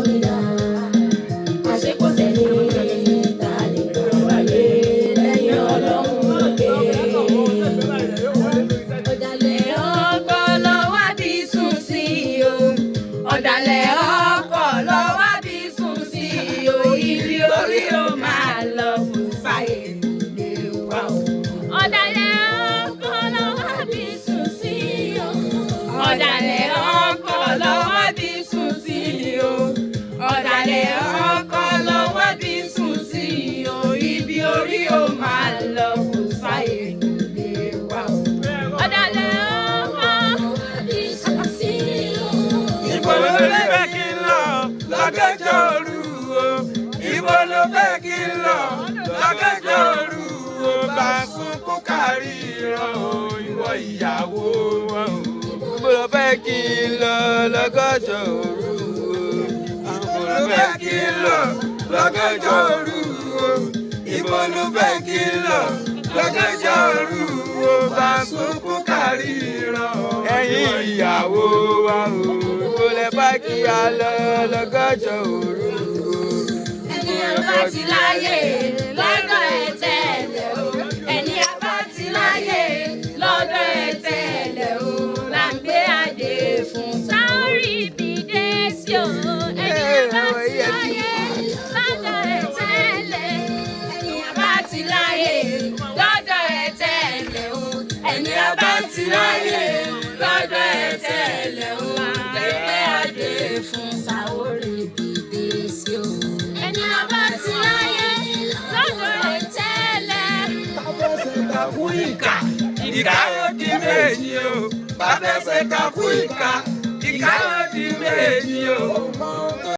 gómìnà àṣekò sẹ́ni ta lè gbọ́ wáyé lẹ́yìn ọlọ́run lókè. ọ̀dàlẹ̀ ọkọ̀ lọ wá bí sùn sí o ọ̀dàlẹ̀ ọkọ̀ lọ wá bí sùn sí o ibi orí ó máa lọ kò fàyè lè wá o. ọ̀dàlẹ̀ ọkọ̀ lọ wá bí sùn sí o ọ̀dàlẹ̀ ọkọ̀ lọ wá bí sùn sí o ọ̀dàlẹ̀ ọkọ̀ lọ wá bí sùn sí o ibi orí ó máa lọ kò fàyè lè wá o. ọ̀dàlẹ̀ ọkọ̀ wá bí sùn sí o. Ibo ló fẹ́ kí n lọ lọ́gẹ́jọ́ òru o. Ibo ló fẹ́ kí n lọ lọ́gẹ́jọ́ òru o. Bá a sunkún kárí ìran o, ìwọ ìyàwó wọn o. Ibo ló fẹ́ kí n lọ lọ́gọ́jọ́ òru o. Ibo ló fẹ́ kí n lọ lọ́gọ́jọ́ òru o. Ibo ló fẹ́ kí n lọ lọ́gọ́jọ́ òru o. Bá a sunkún kárí ìran o, ẹ̀yin ìyàwó wa o. Ibo lẹ bá kí a lọ lọ́gọ́jọ́ òru o. ẹni àbá ti láyé lọ́dọ̀ ẹ̀ tẹ́lẹ̀ o ẹni àbá ti láyé lọ́dọ̀ ẹ̀ tẹ́lẹ̀ o là ń gbé adé fún. sáórì bìdé sí o ẹni àbá ti láyé lọ́dọ̀ ẹ̀ tẹ́lẹ̀ ẹni àbá ti láyé lọ́dọ̀ ẹ̀ tẹ́lẹ̀ o ẹni àbá ti láyé lọ́dọ̀ ẹ̀ tẹ́lẹ̀ o là ń gbé adé fún. sáórì bìdé sí o ẹni àbá ti láyé lọ́dọ̀ ẹ̀ tẹ́lẹ̀. Bàbẹ́sẹ̀ ká fún ìkà, ìkà ó di méjì o. Bàbẹ́sẹ̀ ká fún ìkà, ìkà ó di méjì o.